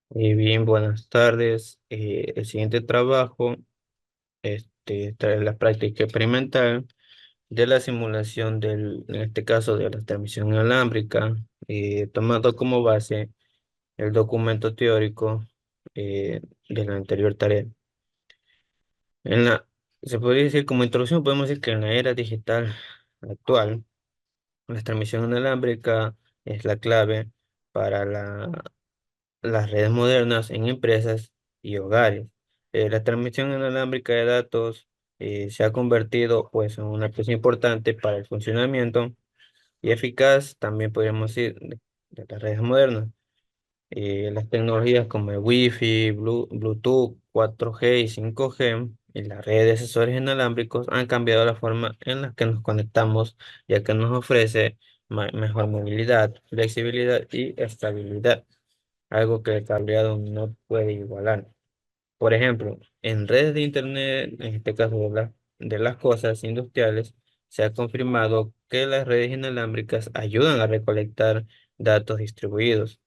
Bien, buenas tardes. El siguiente trabajo trae la práctica experimental de la simulación en este caso, de la transmisión inalámbrica, tomando como base el documento teórico de la anterior tarea. En la, Se podría decir como introducción, podemos decir que en la era digital actual, la transmisión inalámbrica es la clave para las redes modernas en empresas y hogares. La transmisión inalámbrica de datos se ha convertido pues en una pieza importante para el funcionamiento y eficaz, también podríamos decir, de las redes modernas. Las tecnologías como el Wi-Fi, Bluetooth, 4G y 5G y las redes de sensores inalámbricos han cambiado la forma en la que nos conectamos, ya que nos ofrece mejor movilidad, flexibilidad y estabilidad, algo que el cableado no puede igualar. Por ejemplo, en redes de Internet, en este caso de las cosas industriales, se ha confirmado que las redes inalámbricas ayudan a recolectar datos distribuidos,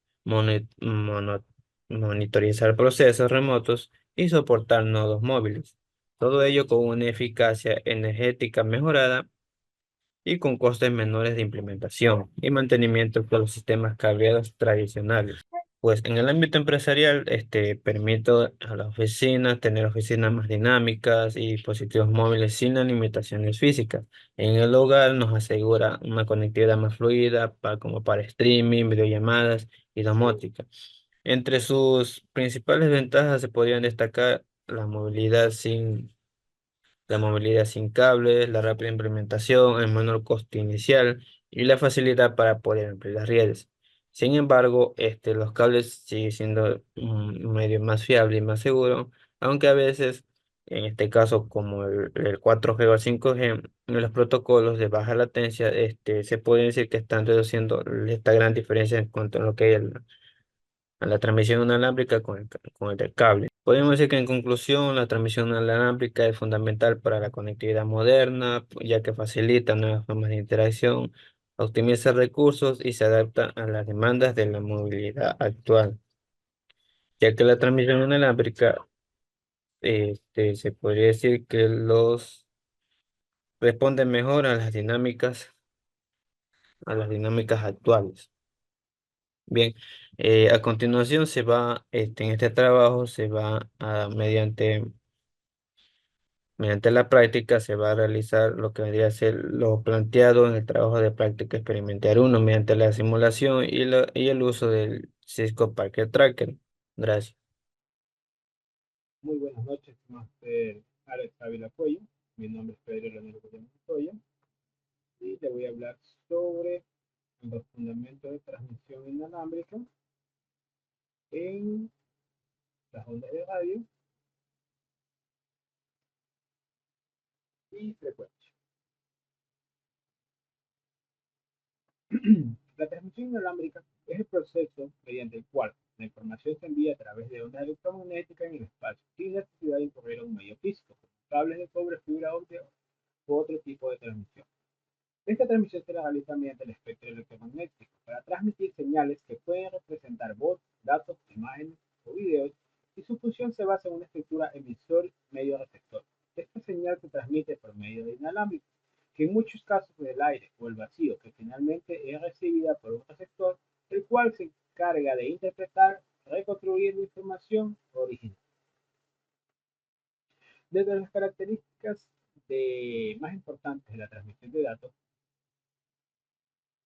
monitorizar procesos remotos y soportar nodos móviles. Todo ello con una eficacia energética mejorada y con costes menores de implementación y mantenimiento que los sistemas cableados tradicionales. Pues en el ámbito empresarial, permite a las oficinas tener oficinas más dinámicas y dispositivos móviles sin las limitaciones físicas. En el hogar nos asegura una conectividad más fluida como para streaming, videollamadas y domótica. Entre sus principales ventajas se podrían destacar la movilidad sin cables, la rápida implementación, el menor costo inicial y la facilidad para poder ampliar las redes. Sin embargo, los cables siguen siendo un medio más fiable y más seguro, aunque a veces, en este caso como el 4G o el 5G, en los protocolos de baja latencia, se puede decir que están reduciendo esta gran diferencia en cuanto a lo que es a la transmisión inalámbrica con el del cable. Podemos decir que en conclusión, la transmisión inalámbrica es fundamental para la conectividad moderna, ya que facilita nuevas formas de interacción, optimiza recursos y se adapta a las demandas de la movilidad actual, ya que la transmisión inalámbrica se podría decir que los responde mejor a las dinámicas actuales. Bien, a continuación en este trabajo se va mediante la práctica, se va a realizar lo que vendría a ser lo planteado en el trabajo de práctica experimental uno mediante la simulación y el uso del Cisco Packet Tracker. Gracias. Muy buenas noches, Master Alex Ávila Cuello. Mi nombre es Pedro Leonel William Montoya y le voy a hablar sobre los fundamentos de transmisión inalámbrica en las ondas de radio y frecuencia. La transmisión inalámbrica es el proceso mediante el cual la información se envía a través de ondas electromagnéticas en el espacio sin necesidad de incurrir en un medio físico, como cables de cobre, fibra óptica u otro tipo de transmisión. Esta transmisión se realiza mediante el espectro electromagnético para transmitir señales que pueden representar voz, datos, imágenes o videos, y su función se basa en una estructura emisor-medio receptor. Esta señal se transmite por medio de inalámbrico, que en muchos casos es el aire o el vacío, que finalmente es recibida por un receptor, el cual se encarga de interpretar, reconstruir la información original. Desde las características más importantes de la transmisión de datos,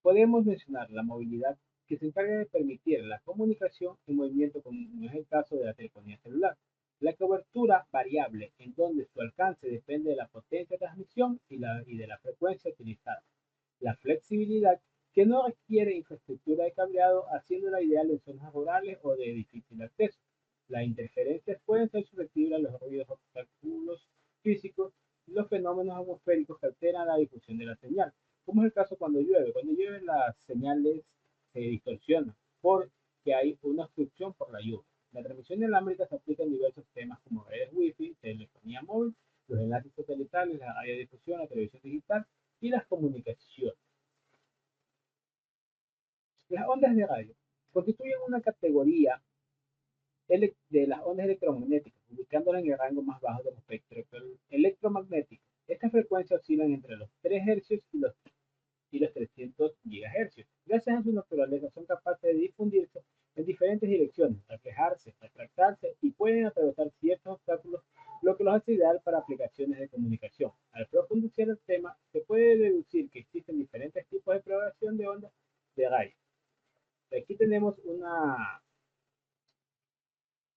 podemos mencionar la movilidad, que se encarga de permitir la comunicación en movimiento, como es el caso de la telefonía celular. La cobertura variable, en donde su alcance depende de la potencia de transmisión y de la frecuencia utilizada. La flexibilidad, que no requiere infraestructura de cableado, haciéndola ideal en zonas rurales o de difícil acceso. Las interferencias pueden ser susceptibles a los ruidos obstáculos físicos y los fenómenos atmosféricos que alteran la difusión de la señal, como es el caso cuando llueve. Cuando llueve las señales se distorsionan porque hay una obstrucción por la lluvia. La transmisión inalámbrica se aplica en diversos temas como redes Wi-Fi, telefonía móvil, los enlaces satelitales, la radiodifusión, la televisión digital y las comunicaciones. Las ondas de radio constituyen una categoría de las ondas electromagnéticas, ubicándolas en el rango más bajo del espectro electromagnético. Estas frecuencias oscilan entre los 3 Hz y los 300 GHz. Gracias a su naturaleza son capaces de difundirse en diferentes direcciones, reflejarse, refractarse y pueden atravesar ciertos obstáculos, lo que los hace ideal para aplicaciones de comunicación. Al profundizar el tema, se puede deducir que existen diferentes tipos de propagación de ondas de radio. Aquí tenemos una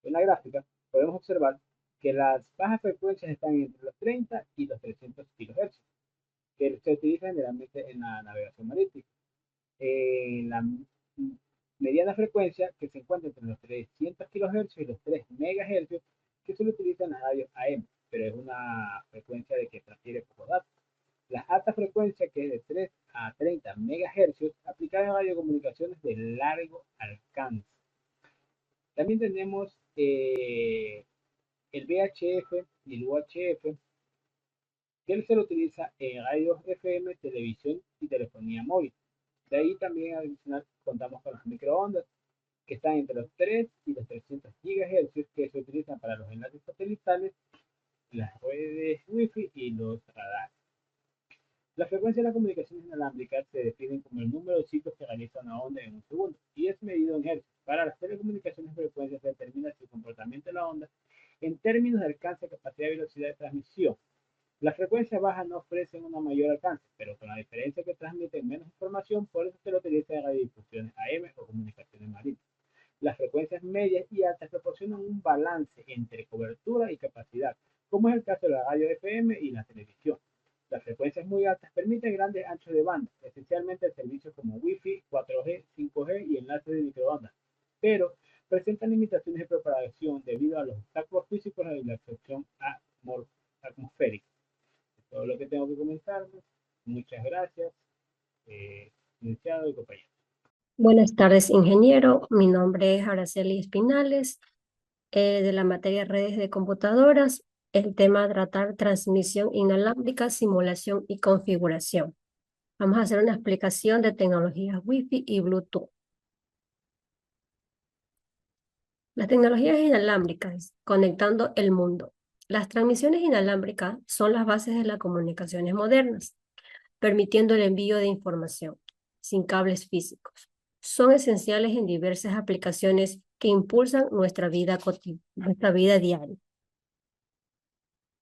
gráfica. Podemos observar que las bajas frecuencias están entre los 30 y los 300 kHz, que se utilizan generalmente en la navegación marítima. La mediana frecuencia, que se encuentra entre los 300 kHz y los 3 MHz, que se utiliza en la radio AM, pero es una frecuencia de que transfiere poco datos. La alta frecuencia, que es de 3 a 30 MHz, aplicada en radiocomunicaciones de largo alcance. También tenemos el VHF y el UHF, que se lo utiliza en radios FM, televisión y telefonía móvil. De ahí también adicional contamos con las microondas, que están entre los 3 y los 300 GHz, que se utilizan para los enlaces satelitales, las redes Wi-Fi y los radares. La frecuencia de las comunicaciones inalámbricas se definen como el número de ciclos que realiza una onda en un segundo y es medido en hertz. Para las telecomunicaciones de frecuencia se determina su comportamiento de la onda en términos de alcance, capacidad y velocidad de transmisión. Las frecuencias bajas no ofrecen un mayor alcance, pero con la diferencia que transmiten menos información, por eso se lo utiliza en radiodifusiones AM o comunicaciones marítimas. Las frecuencias medias y altas proporcionan un balance entre cobertura y capacidad, como es el caso de la radio FM y la televisión. Las frecuencias muy altas permiten grandes anchos de banda, esencialmente servicios como Wi-Fi, 4G, 5G y enlaces de microondas, pero presentan limitaciones de propagación debido a los obstáculos físicos y la absorción atmosférica. Es todo lo que tengo que comentar. Muchas gracias, licenciado y compañero. Buenas tardes, ingeniero. Mi nombre es Araceli Espinales, de la materia redes de computadoras. El tema a tratar transmisión inalámbrica, simulación y configuración. Vamos a hacer una explicación de tecnologías Wi-Fi y Bluetooth. Las tecnologías inalámbricas, conectando el mundo. Las transmisiones inalámbricas son las bases de las comunicaciones modernas, permitiendo el envío de información sin cables físicos. Son esenciales en diversas aplicaciones que impulsan nuestra vida diaria.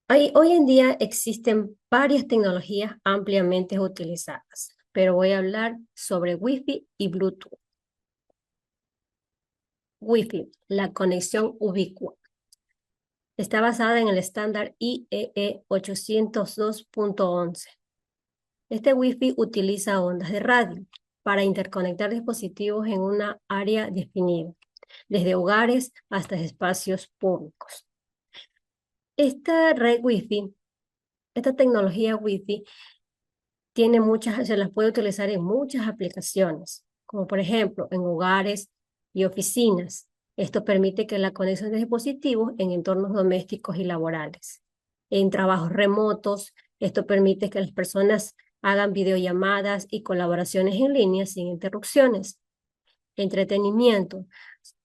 Hoy en día existen varias tecnologías ampliamente utilizadas, pero voy a hablar sobre Wi-Fi y Bluetooth. Wi-Fi, la conexión ubicua. Está basada en el estándar IEEE 802.11. Este Wi-Fi utiliza ondas de radio para interconectar dispositivos en una área definida, desde hogares hasta espacios públicos. Esta red Wi-Fi, esta tecnología Wi-Fi, se las puede utilizar en muchas aplicaciones, como por ejemplo en hogares y oficinas. Esto permite que la conexión de dispositivos en entornos domésticos y laborales. En trabajos remotos, esto permite que las personas hagan videollamadas y colaboraciones en línea sin interrupciones. Entretenimiento,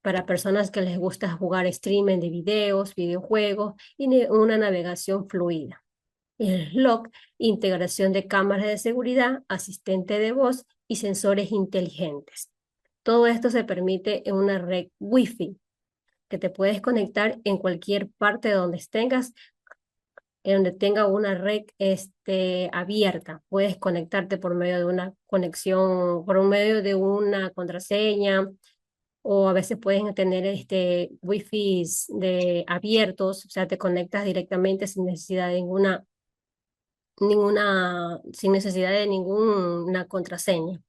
para personas que les gusta jugar streaming de videos, videojuegos y una navegación fluida. El SLOC, integración de cámaras de seguridad, asistente de voz y sensores inteligentes. Todo esto se permite en una red Wi-Fi, que te puedes conectar en cualquier parte donde tengas, en donde tenga una red abierta. Puedes conectarte por medio de una conexión, por medio de una contraseña, o a veces pueden tener Wi-Fi abiertos, o sea, te conectas directamente sin necesidad de sin necesidad de ninguna contraseña.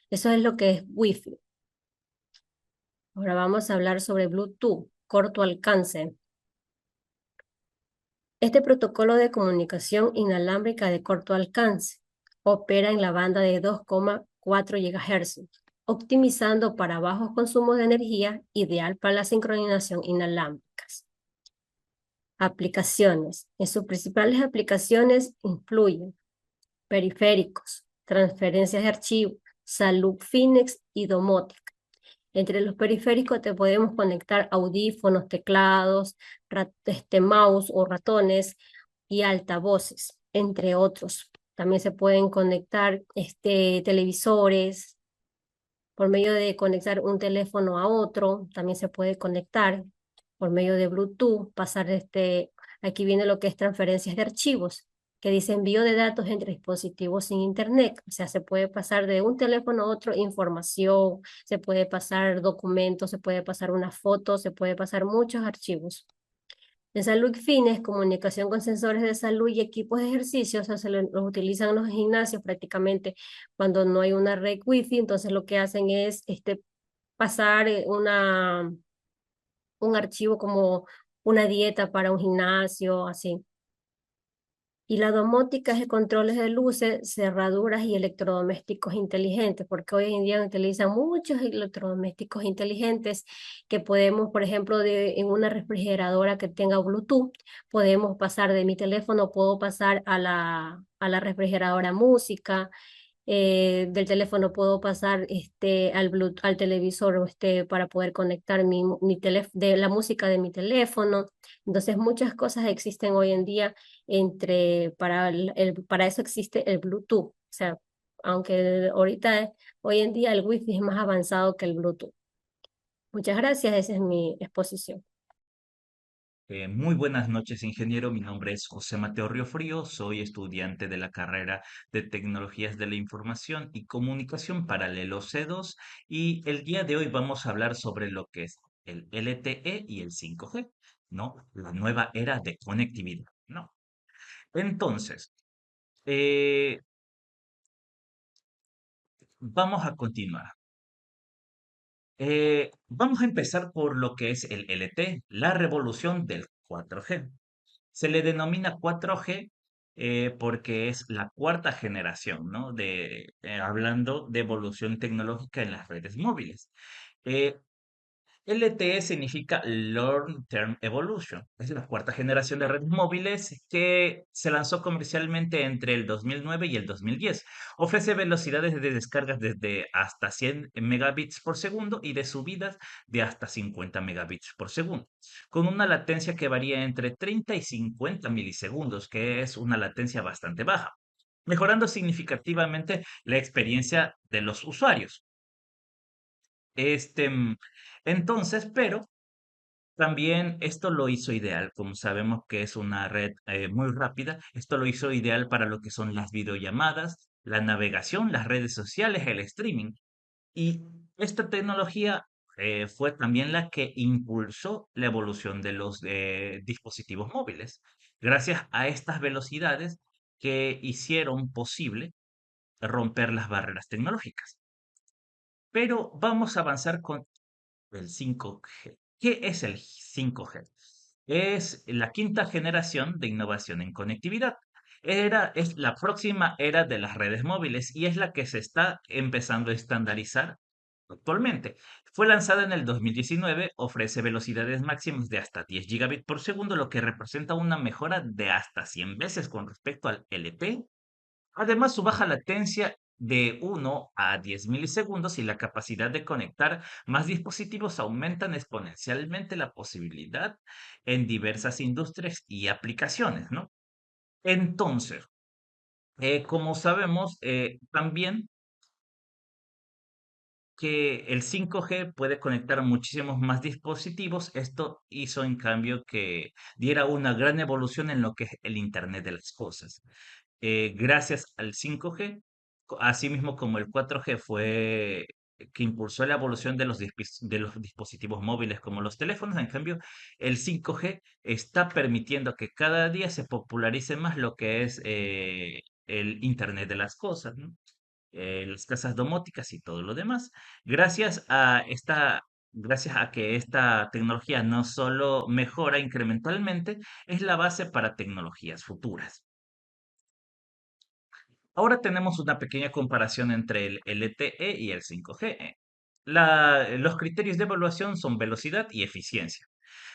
Eso es lo que es Wi-Fi. Ahora vamos a hablar sobre Bluetooth, corto alcance. Este protocolo de comunicación inalámbrica de corto alcance opera en la banda de 2,4 GHz, optimizando para bajos consumos de energía, ideal para la sincronización inalámbricas. Aplicaciones. En sus principales aplicaciones incluyen periféricos, transferencias de archivos, salud, Finex y domótica. Entre los periféricos te podemos conectar audífonos, teclados, mouse o ratones y altavoces, entre otros. También se pueden conectar televisores por medio de conectar un teléfono a otro. También se puede conectar por medio de Bluetooth, pasar aquí viene lo que es transferencias de archivos, que dice envío de datos entre dispositivos sin internet. O sea, se puede pasar de un teléfono a otro información, se puede pasar documentos, se puede pasar una foto, se puede pasar muchos archivos. En salud fines, comunicación con sensores de salud y equipos de ejercicio, o sea, los utilizan en los gimnasios prácticamente cuando no hay una red wifi, entonces lo que hacen es pasar un archivo como una dieta para un gimnasio, así. Y la domótica es de controles de luces, cerraduras y electrodomésticos inteligentes, porque hoy en día utilizan muchos electrodomésticos inteligentes que podemos, por ejemplo, en una refrigeradora que tenga Bluetooth, podemos pasar de mi teléfono, puedo pasar a la refrigeradora música, del teléfono puedo pasar al televisor para poder conectar de la música de mi teléfono. Entonces, muchas cosas existen hoy en día para eso existe el Bluetooth. O sea, aunque hoy en día el Wi-Fi es más avanzado que el Bluetooth. Muchas gracias, esa es mi exposición. Muy buenas noches, ingeniero. Mi nombre es José Mateo Riofrío. Soy estudiante de la carrera de Tecnologías de la Información y Comunicación Paralelo C2 y el día de hoy vamos a hablar sobre lo que es el LTE y el 5G, ¿no? La nueva era de conectividad, ¿no? Entonces, eh, vamos a continuar. Vamos a empezar por lo que es el LTE, la revolución del 4G. Se le denomina 4G porque es la cuarta generación, ¿no? Hablando de evolución tecnológica en las redes móviles. Eh, LTE significa Long Term Evolution. Es la cuarta generación de redes móviles que se lanzó comercialmente entre el 2009 y el 2010. Ofrece velocidades de descargas desde hasta 100 megabits por segundo y de subidas de hasta 50 megabits por segundo, con una latencia que varía entre 30 y 50 milisegundos, que es una latencia bastante baja, mejorando significativamente la experiencia de los usuarios. Este, mm, entonces, pero también esto lo hizo ideal, como sabemos que es una red muy rápida, esto lo hizo ideal para lo que son las videollamadas, la navegación, las redes sociales, el streaming. Y esta tecnología fue también la que impulsó la evolución de los dispositivos móviles, gracias a estas velocidades que hicieron posible romper las barreras tecnológicas. Pero vamos a avanzar con el 5G. ¿Qué es el 5G? Es la quinta generación de innovación en conectividad. Es la próxima era de las redes móviles y es la que se está empezando a estandarizar actualmente. Fue lanzada en el 2019, ofrece velocidades máximas de hasta 10 gigabits por segundo, lo que representa una mejora de hasta 100 veces con respecto al LTE. Además, su baja latencia de 1 a 10 milisegundos y la capacidad de conectar más dispositivos aumentan exponencialmente la posibilidad en diversas industrias y aplicaciones, ¿no? Entonces, como sabemos, también que el 5G puede conectar muchísimos más dispositivos. Esto hizo en cambio que diera una gran evolución en lo que es el Internet de las cosas. Gracias al 5G, así mismo como el 4G fue que impulsó la evolución de de los dispositivos móviles como los teléfonos, en cambio, el 5G está permitiendo que cada día se popularice más lo que es el Internet de las cosas, ¿no? Las casas domóticas y todo lo demás. Gracias a que esta tecnología no solo mejora incrementalmente, es la base para tecnologías futuras. Ahora tenemos una pequeña comparación entre el LTE y el 5G. Los criterios de evaluación son velocidad y eficiencia.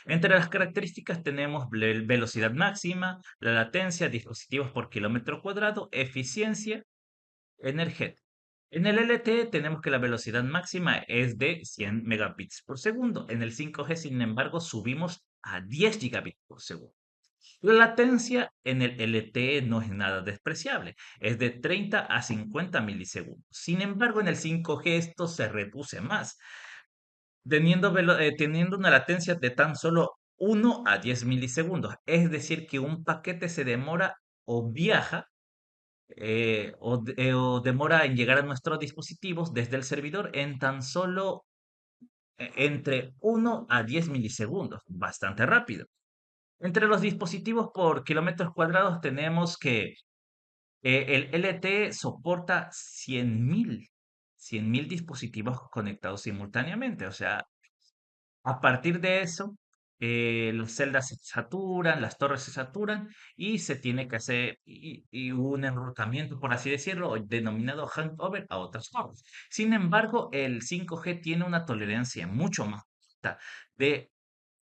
Entre las características tenemos velocidad máxima, la latencia, dispositivos por kilómetro cuadrado, eficiencia energética. En el LTE tenemos que la velocidad máxima es de 100 megabits por segundo. En el 5G, sin embargo, subimos a 10 gigabits por segundo. La latencia en el LTE no es nada despreciable, es de 30 a 50 milisegundos. Sin embargo, en el 5G esto se reduce más, teniendo una latencia de tan solo 1 a 10 milisegundos. Es decir, que un paquete se demora o viaja o demora en llegar a nuestros dispositivos desde el servidor en tan solo entre 1 a 10 milisegundos, bastante rápido. Entre los dispositivos por kilómetros cuadrados tenemos que el LTE soporta 100.000 dispositivos conectados simultáneamente. O sea, a partir de eso, las celdas se saturan, las torres se saturan y se tiene que hacer un enrutamiento, por así decirlo, denominado handover a otras torres. Sin embargo, el 5G tiene una tolerancia mucho más alta de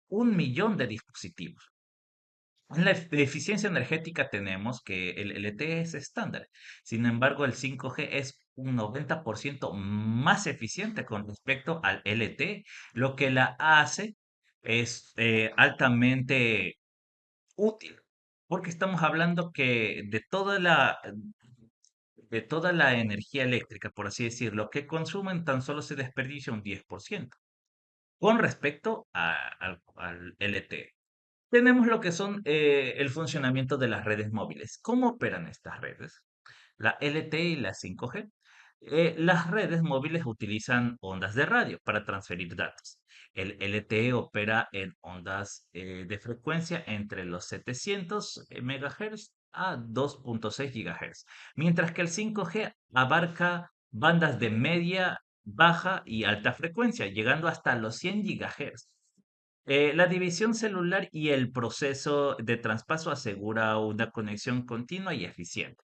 1 millón de dispositivos. En la eficiencia energética tenemos que el LTE es estándar. Sin embargo, el 5G es un 90% más eficiente con respecto al LTE, lo que la hace es altamente útil, porque estamos hablando que de toda la energía eléctrica, por así decirlo, que consumen tan solo se desperdicia un 10% con respecto al LTE. Tenemos lo que son el funcionamiento de las redes móviles. ¿Cómo operan estas redes? La LTE y la 5G. Las redes móviles utilizan ondas de radio para transferir datos. El LTE opera en ondas de frecuencia entre los 700 MHz a 2.6 GHz, mientras que el 5G abarca bandas de media, baja y alta frecuencia, llegando hasta los 100 GHz. La división celular y el proceso de traspaso asegura una conexión continua y eficiente.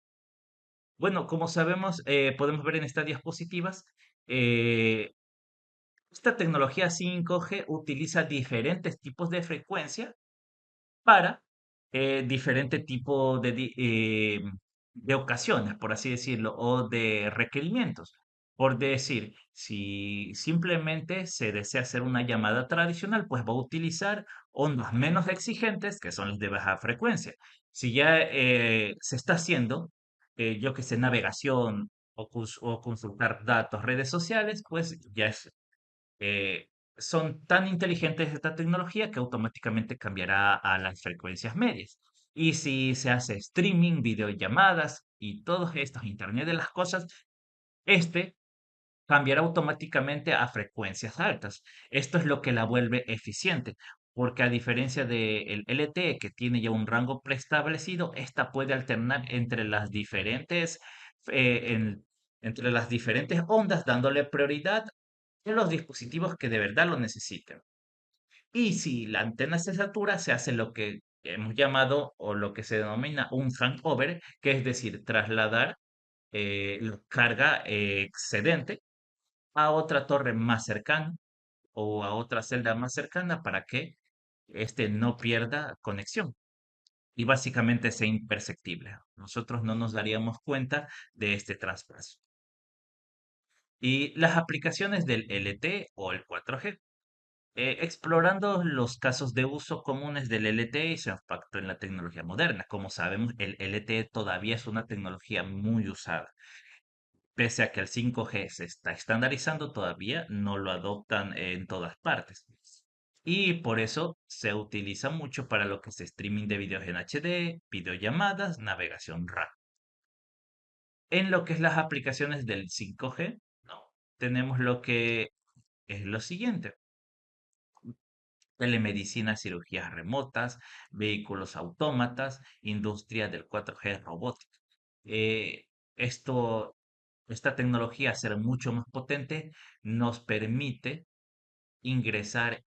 Bueno, como sabemos, podemos ver en estas diapositivas, eh, esta tecnología 5G utiliza diferentes tipos de frecuencia para diferente tipo de ocasiones, por así decirlo, o de requerimientos. Por decir, si simplemente se desea hacer una llamada tradicional, pues va a utilizar ondas menos exigentes, que son las de baja frecuencia. Si ya se está haciendo, yo que sé, navegación o consultar datos, redes sociales, pues ya eh, son tan inteligentes esta tecnología que automáticamente cambiará a las frecuencias medias. Y si se hace streaming, videollamadas y todos estos Internet de las cosas, este cambiará automáticamente a frecuencias altas. Esto es lo que la vuelve eficiente, porque a diferencia del LTE, que tiene ya un rango preestablecido, esta puede alternar eh, en- entre las diferentes ondas, dándole prioridad en los dispositivos que de verdad lo necesiten. Y si la antena se satura, se hace lo que hemos llamado o lo que se denomina un handover, que es decir, trasladar la carga excedente a otra torre más cercana o a otra celda más cercana para que este no pierda conexión y básicamente sea imperceptible. Nosotros no nos daríamos cuenta de este traspaso. Y las aplicaciones del LTE o el 4G. Explorando los casos de uso comunes del LTE y su impacto en la tecnología moderna. Como sabemos, el LTE todavía es una tecnología muy usada. Pese a que el 5G se está estandarizando, todavía no lo adoptan en todas partes. Y por eso se utiliza mucho para lo que es streaming de videos en HD, videollamadas, navegación rápida. En lo que es las aplicaciones del 5G, no. Tenemos lo que es lo siguiente: telemedicina, cirugías remotas, vehículos autómatas, industria del 4G robótica. Eh, esto, esta tecnología, al ser mucho más potente, nos permite ingresar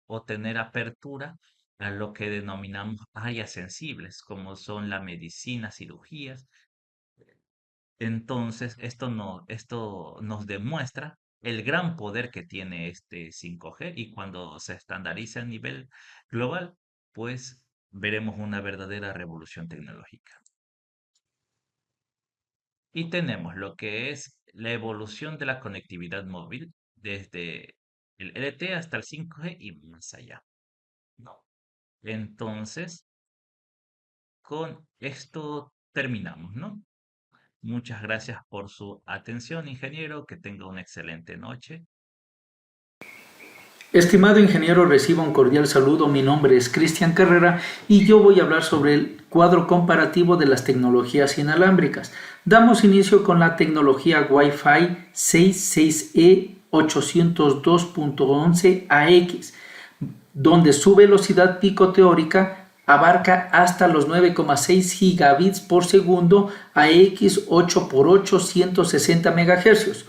o tener apertura a lo que denominamos áreas sensibles, como son la medicina, cirugías. Entonces, esto nos demuestra el gran poder que tiene este 5G, y cuando se estandarice a nivel global, pues veremos una verdadera revolución tecnológica. Y tenemos lo que es la evolución de la conectividad móvil desde el LTE hasta el 5G y más allá. No. Entonces, con esto terminamos, ¿no? Muchas gracias por su atención, ingeniero. Que tenga una excelente noche. Estimado ingeniero, reciba un cordial saludo. Mi nombre es Cristian Carrera y yo voy a hablar sobre el cuadro comparativo de las tecnologías inalámbricas. Damos inicio con la tecnología Wi-Fi 66E 802.11ax, donde su velocidad pico teórica abarca hasta los 9,6 gigabits por segundo AX 8x8 160 MHz,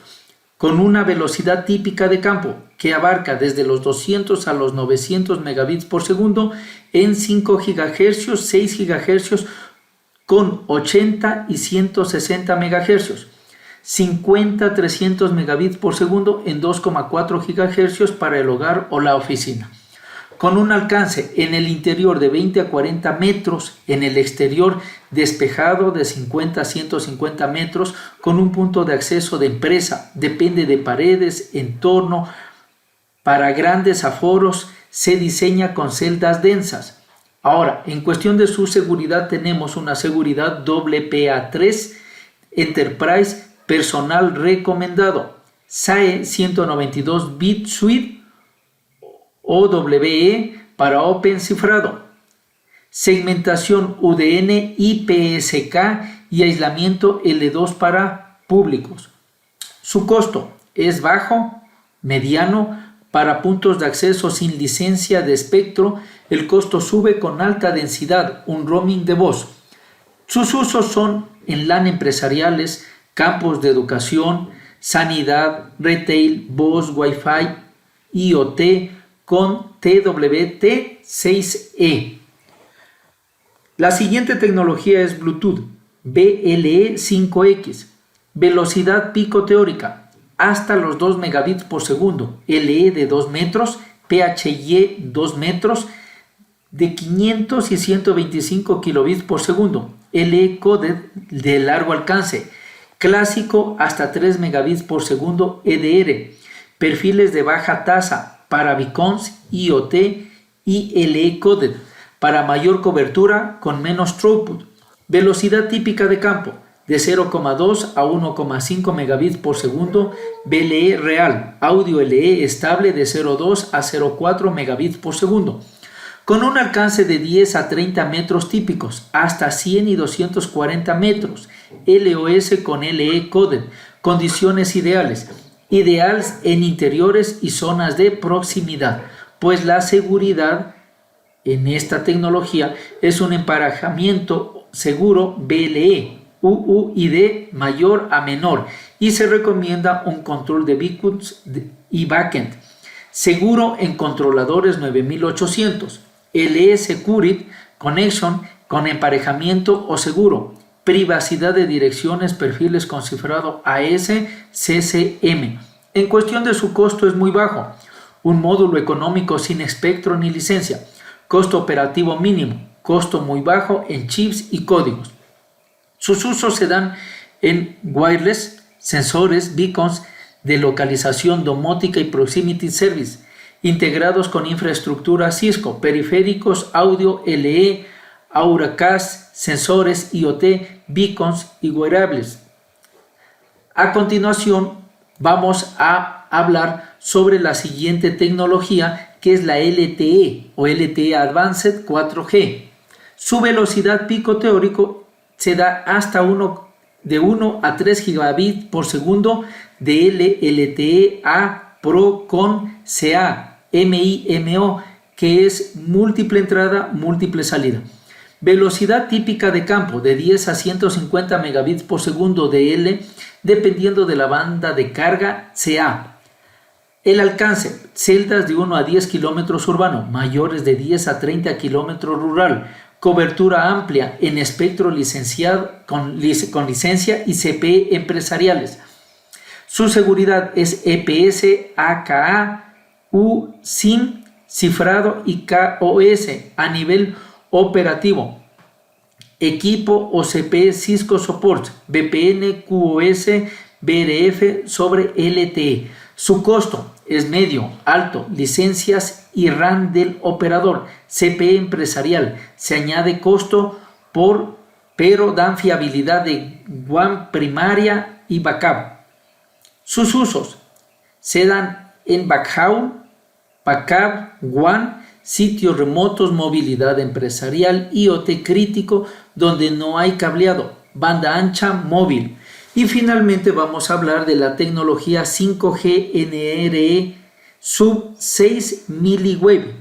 con una velocidad típica de campo que abarca desde los 200 a los 900 megabits por segundo en 5 GHz, 6 GHz con 80 y 160 MHz, 50 300 megabits por segundo en 2,4 GHz para el hogar o la oficina, con un alcance en el interior de 20 a 40 metros, en el exterior despejado de 50 a 150 metros, con un punto de acceso de empresa, depende de paredes, entorno. Para grandes aforos se diseña con celdas densas. Ahora, en cuestión de su seguridad, tenemos una seguridad WPA3 Enterprise personal recomendado, SAE 192 bit suite OWE para Open cifrado, segmentación UDN IPSK y aislamiento L2 para públicos. Su costo es bajo, mediano. Para puntos de acceso sin licencia de espectro, el costo sube con alta densidad, un roaming de voz. Sus usos son en LAN empresariales, campos de educación, sanidad, retail, voz, Wi-Fi, IoT con TWT6E. La siguiente tecnología es Bluetooth BLE5X, velocidad pico teórica hasta los 2 megabits por segundo, LE de 2 metros, PHY 2 metros, de 500 y 125 kilobits por segundo, LE coded de largo alcance, clásico hasta 3 megabits por segundo, EDR, perfiles de baja tasa para beacons, IoT y LE coded, para mayor cobertura con menos throughput, velocidad típica de campo, de 0,2 a 1,5 megabits por segundo, BLE real, audio LE estable de 0,2 a 0,4 megabits por segundo, con un alcance de 10 a 30 metros típicos, hasta 100 y 240 metros, LOS con LE coded, condiciones ideales en interiores y zonas de proximidad, pues la seguridad en esta tecnología es un emparejamiento seguro BLE, UUID mayor a menor, y se recomienda un control de beacons y backend seguro en controladores 9800, LE Secured Connection con emparejamiento o seguro, privacidad de direcciones, perfiles con cifrado AS CCM. En cuestión de su costo es muy bajo, un módulo económico sin espectro ni licencia, costo operativo mínimo, costo muy bajo en chips y códigos. Sus usos se dan en wireless, sensores, beacons de localización, domótica y proximity service, integrados con infraestructura Cisco, periféricos, audio, LE, Auracast, sensores, IoT, beacons y wearables. A continuación, vamos a hablar sobre la siguiente tecnología, que es la LTE o LTE Advanced 4G. Su velocidad pico teórico se da hasta de 1 a 3 gigabits por segundo de LTE A Pro con CA MIMO, que es múltiple entrada, múltiple salida. Velocidad típica de campo de 10 a 150 megabits por segundo de L, dependiendo de la banda de carga CA. El alcance, celdas de 1 a 10 kilómetros urbano, mayores de 10 a 30 kilómetros rural, cobertura amplia en espectro licenciado con licencia y CPE empresariales. Su seguridad es EPS, AKA, USIM, cifrado y KOS a nivel operativo. Equipo OCP Cisco Support, VPN, QoS, BRF sobre LTE. Su costo es medio, alto, licencias y RAM del operador, CPE empresarial. Se añade costo pero dan fiabilidad de WAN primaria y backup. Sus usos se dan en backhaul, backup, WAN, sitios remotos, movilidad empresarial, IoT crítico donde no hay cableado, banda ancha móvil. Y finalmente vamos a hablar de la tecnología 5G NRE sub 6 milliwave,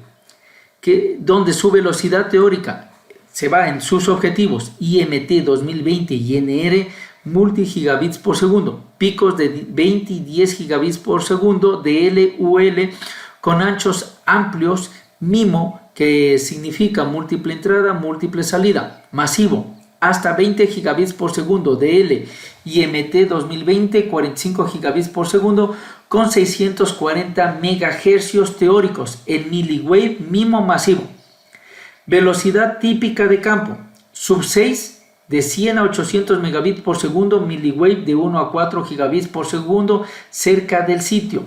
donde su velocidad teórica se va en sus objetivos IMT 2020 y NR multigigabits por segundo, picos de 20 y 10 gigabits por segundo de LUL con anchos amplios, MIMO, que significa múltiple entrada, múltiple salida, masivo, hasta 20 gigabits por segundo de L y MT 2020, 45 gigabits por segundo con 640 megahercios teóricos en milliwave MIMO masivo. Velocidad típica de campo, sub 6 de 100 a 800 megabits por segundo, milliwave de 1 a 4 gigabits por segundo cerca del sitio.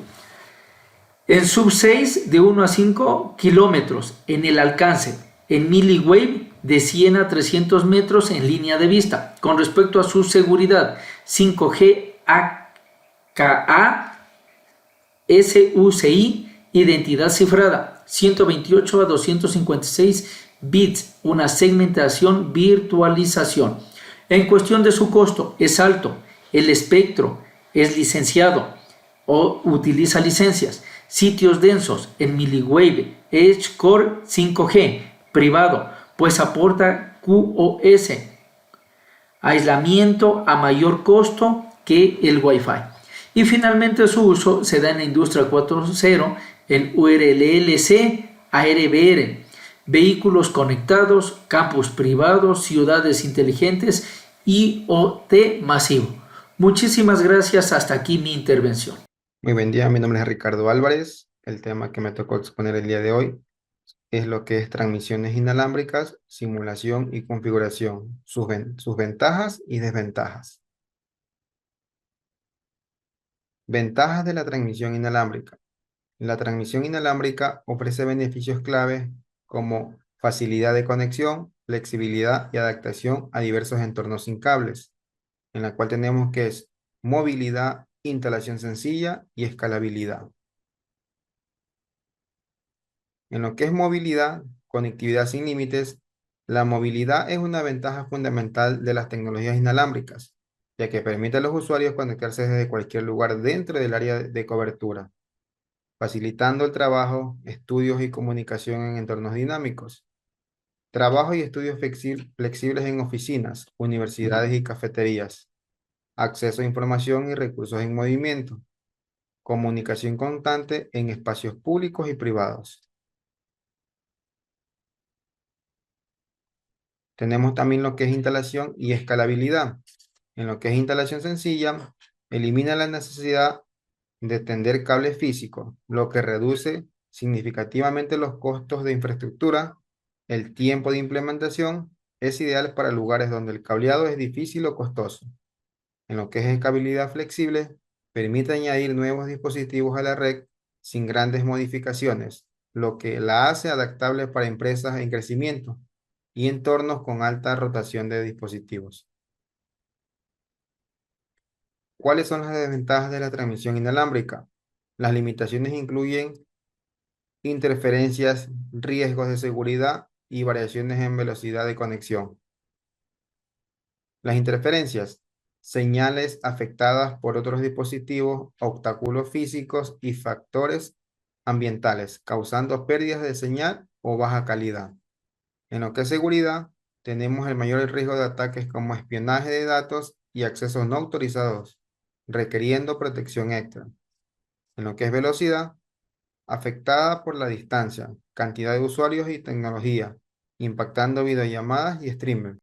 En sub 6 de 1 a 5 kilómetros en el alcance, en milliwave de 100 a 300 metros en línea de vista. Con respecto a su seguridad, 5G AKA SUCI, identidad cifrada, 128 a 256 bits, una segmentación virtualización. En cuestión de su costo, es alto. El espectro es licenciado o utiliza licencias. Sitios densos en milliwave, Edge Core 5G, privado, pues aporta QoS, aislamiento a mayor costo que el Wi-Fi. Y finalmente su uso se da en la industria 4.0, en URLLC, ARBR, vehículos conectados, campus privados, ciudades inteligentes, IoT masivo. Muchísimas gracias, hasta aquí mi intervención. Muy buen día, mi nombre es Ricardo Álvarez. El tema que me tocó exponer el día de hoy es lo que es transmisiones inalámbricas, simulación y configuración, sus ventajas y desventajas. Ventajas de la transmisión inalámbrica. La transmisión inalámbrica ofrece beneficios claves como facilidad de conexión, flexibilidad y adaptación a diversos entornos sin cables, en la cual tenemos que es movilidad, instalación sencilla y escalabilidad. En lo que es movilidad, conectividad sin límites, la movilidad es una ventaja fundamental de las tecnologías inalámbricas, ya que permite a los usuarios conectarse desde cualquier lugar dentro del área de cobertura, facilitando el trabajo, estudios y comunicación en entornos dinámicos. Trabajo y estudios flexibles en oficinas, universidades y cafeterías. Acceso a información y recursos en movimiento. Comunicación constante en espacios públicos y privados. Tenemos también lo que es instalación y escalabilidad. En lo que es instalación sencilla, elimina la necesidad de tender cables físicos, lo que reduce significativamente los costos de infraestructura. El tiempo de implementación es ideal para lugares donde el cableado es difícil o costoso. En lo que es escalabilidad flexible, permite añadir nuevos dispositivos a la red sin grandes modificaciones, lo que la hace adaptable para empresas en crecimiento y entornos con alta rotación de dispositivos. ¿Cuáles son las desventajas de la transmisión inalámbrica? Las limitaciones incluyen interferencias, riesgos de seguridad y variaciones en velocidad de conexión. Las interferencias, señales afectadas por otros dispositivos, obstáculos físicos y factores ambientales, causando pérdidas de señal o baja calidad. En lo que es seguridad, tenemos el mayor riesgo de ataques como espionaje de datos y accesos no autorizados, requiriendo protección extra. En lo que es velocidad, afectada por la distancia, cantidad de usuarios y tecnología, impactando videollamadas y streaming.